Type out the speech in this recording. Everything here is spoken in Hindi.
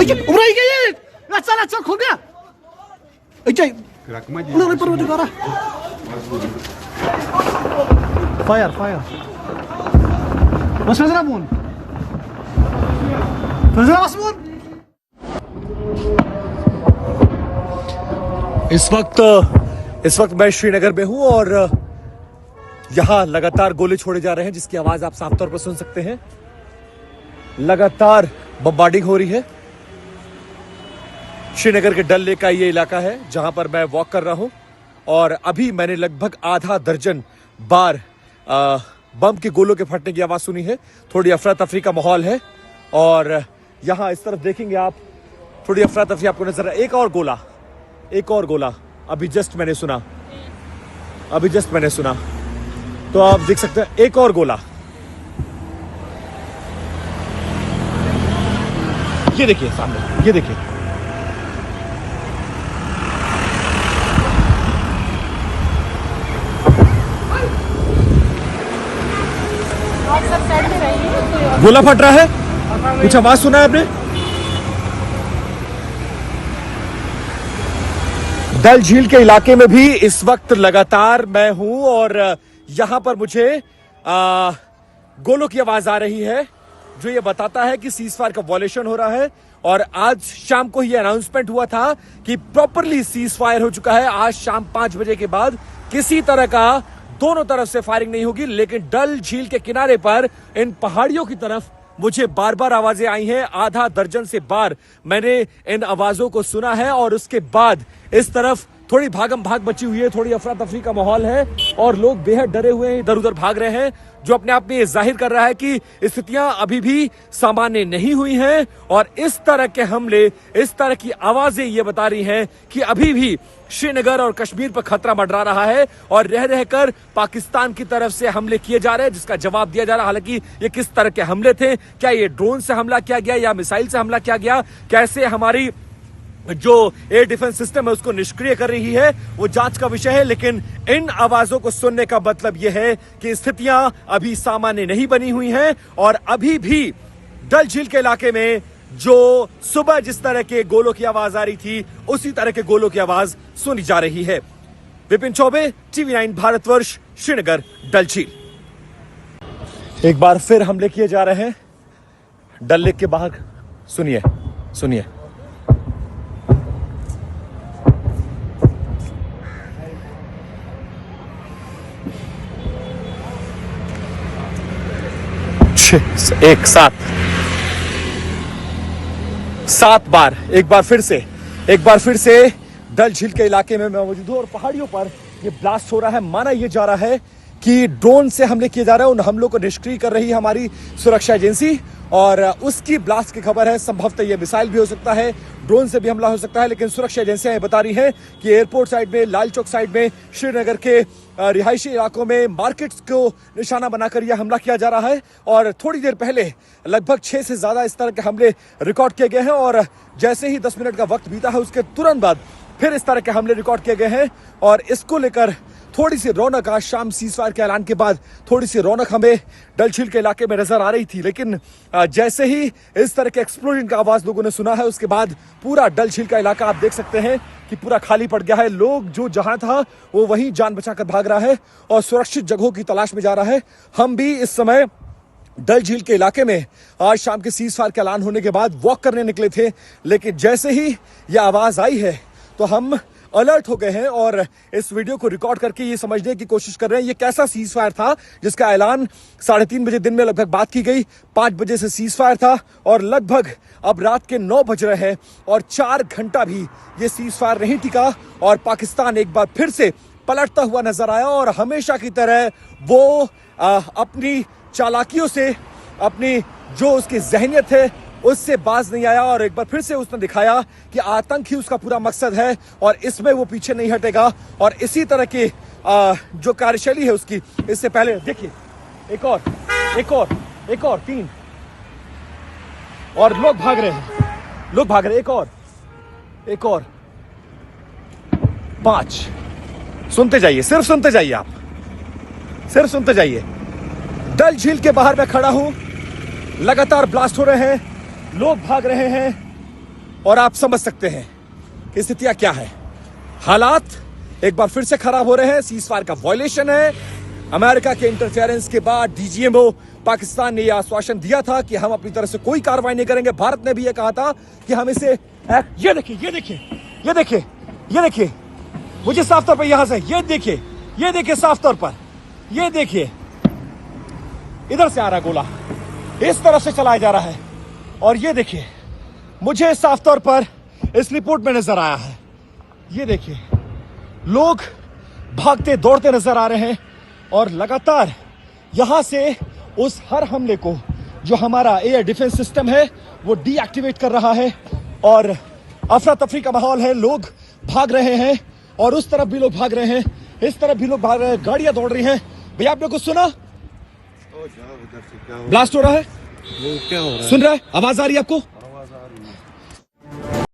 चल खुल गया फायर फायर इस वक्त मैं श्रीनगर में हूं और यहां लगातार गोले छोड़े जा रहे हैं जिसकी आवाज आप साफ तौर पर सुन सकते हैं। लगातार बमबार्डिंग हो रही है। श्रीनगर के डल लेक का ये इलाका है जहां पर मैं वॉक कर रहा हूं और अभी मैंने लगभग आधा दर्जन बार बम के गोलों के फटने की आवाज सुनी है। थोड़ी अफरा तफरी का माहौल है और यहां इस तरफ देखेंगे आप, थोड़ी अफरा तफरी आपको नजर। एक और गोला अभी जस्ट मैंने सुना, तो आप देख सकते हैं एक और गोला। ये देखिए सामने, ये देखिए गोला फट रहा है। कुछ आवाज सुना है आपने? डल झील के इलाके में भी इस वक्त लगातार मैं हूं और यहां पर मुझे गोलों की आवाज आ रही है जो ये बताता है कि सीजफायर का वॉयलेशन हो रहा है। और आज शाम को ही अनाउंसमेंट हुआ था कि प्रॉपरली सीजफायर हो चुका है। आज शाम 5 बजे के बाद किसी तरह का दोनों तरफ से फायरिंग नहीं होगी। लेकिन डल झील के किनारे पर इन पहाड़ियों की तरफ मुझे बार बार आवाजें आई हैं। आधा दर्जन से बार मैंने इन आवाजों को सुना है और उसके बाद इस तरफ थोड़ी भागम भाग मची हुई है, थोड़ी अफरा तफरी का माहौल है और लोग बेहद डरे हुए हैं, इधर उधर भाग रहे हैं, जो अपने आप में ये जाहिर कर रहा है कि स्थितियां अभी भी सामान्य नहीं हुई हैं। और इस तरह के हमले, इस तरह की आवाजें ये बता रही हैं कि अभी भी श्रीनगर और कश्मीर पर खतरा मंडरा रहा है और रह रहकर पाकिस्तान की तरफ से हमले किए जा रहे हैं जिसका जवाब दिया जा रहा है। हालांकि ये किस तरह के हमले थे, क्या ये ड्रोन से हमला किया गया या मिसाइल से हमला किया गया, कैसे हमारी जो एयर डिफेंस सिस्टम है उसको निष्क्रिय कर रही है, वो जांच का विषय है। लेकिन इन आवाजों को सुनने का मतलब यह है कि स्थितियां अभी सामान्य नहीं बनी हुई हैं और अभी भी डल झील के इलाके में जो सुबह जिस तरह के गोलों की आवाज आ रही थी उसी तरह के गोलों की आवाज सुनी जा रही है। विपिन चौबे, TV9 भारतवर्ष, श्रीनगर, डल झील। एक बार फिर हमले किए जा रहे हैं डल लेक के बाहर। सुनिए सुनिए। एक सात बार एक बार फिर से डल झील के इलाके में मैं मौजूद हूं और पहाड़ियों पर ये ब्लास्ट हो रहा है। माना यह जा रहा है कि ड्रोन से हमले किए जा रहे हैं। उन हमलों को निष्क्रिय कर रही है हमारी सुरक्षा एजेंसी और उसकी ब्लास्ट की खबर है। संभवतः यह मिसाइल भी हो सकता है, ड्रोन से भी हमला हो सकता है। लेकिन सुरक्षा एजेंसियां ये बता रही हैं कि एयरपोर्ट साइड में, लाल चौक साइड में, श्रीनगर के रिहायशी इलाकों में, मार्केट्स को निशाना बनाकर यह हमला किया जा रहा है। और थोड़ी देर पहले लगभग 6 से ज्यादा इस तरह के हमले रिकॉर्ड किए गए हैं और जैसे ही 10 मिनट का वक्त बीता है उसके तुरंत बाद फिर इस तरह के हमले रिकॉर्ड किए गए हैं। और इसको लेकर थोड़ी सी रौनक आज शाम सीजफायर के ऐलान के बाद थोड़ी सी रौनक हमें डल झील के इलाके में नजर आ रही थी। लेकिन जैसे ही इस तरह के एक्सप्लोजन का आवाज लोगों ने सुना है उसके बाद पूरा डल झील का इलाका आप देख सकते हैं कि पूरा खाली पड़ गया है। लोग जो जहां था वो वहीं जान बचाकर भाग रहा है और सुरक्षित जगहों की तलाश में जा रहा है। हम भी इस समय डल झील के इलाके में आज शाम के सीजफायर के ऐलान होने के बाद वॉक करने निकले थे। लेकिन जैसे ही यह आवाज आई है तो हम अलर्ट हो गए हैं और इस वीडियो को रिकॉर्ड करके ये समझने की कोशिश कर रहे हैं ये कैसा सीजफायर था जिसका ऐलान 3:30 बजे दिन में लगभग बात की गई। 5 बजे से सीजफायर था और लगभग अब रात के 9 बज रहे हैं और 4 घंटा भी ये सीजफायर नहीं टिका और पाकिस्तान एक बार फिर से पलटता हुआ नजर आया और हमेशा की तरह वो अपनी चालाकियों से, अपनी जो उसकी जहनियत है उससे बाज नहीं आया और एक बार फिर से उसने दिखाया कि आतंक ही उसका पूरा मकसद है और इसमें वो पीछे नहीं हटेगा। और इसी तरह की जो कार्यशैली है उसकी, इससे पहले देखिए एक और 3 और लोग भाग रहे हैं, एक और 5। सुनते जाइए, सिर्फ सुनते जाइए, आप सिर्फ सुनते जाइए। डल झील के बाहर मैं खड़ा हूं, लगातार ब्लास्ट हो रहे हैं, लोग भाग रहे हैं और आप समझ सकते हैं कि स्थितियां क्या है। हालात एक बार फिर से खराब हो रहे हैं। सीजफायर का वायलेशन है। अमेरिका के इंटरफेरेंस के बाद डीजीएमओ पाकिस्तान ने यह आश्वासन दिया था कि हम अपनी तरफ से कोई कार्रवाई नहीं करेंगे। भारत ने भी यह कहा था कि हम इसे ये देखिए, ये देखिए, ये देखिए, ये देखिए, मुझे साफ तौर पर यहां से ये देखिए साफ तौर पर, ये देखिए, इधर से आ रहा है गोला, इस तरफ से चलाया जा रहा है। और ये देखिए, मुझे साफ तौर पर इस रिपोर्ट में नजर आया है, ये देखिए, लोग भागते दौड़ते नजर आ रहे हैं और लगातार यहां से उस हर हमले को जो हमारा एयर डिफेंस सिस्टम है वो डीएक्टिवेट कर रहा है। और अफरा तफरी का माहौल है, लोग भाग रहे हैं और उस तरफ भी लोग भाग रहे हैं, इस तरफ भी लोग भाग रहे हैं, गाड़ियां दौड़ रही हैं। भैया आपने कुछ सुना? ब्लास्ट हो रहा है, वो क्या हो रहा है? सुन रहा है? आवाज आ रही है आपको?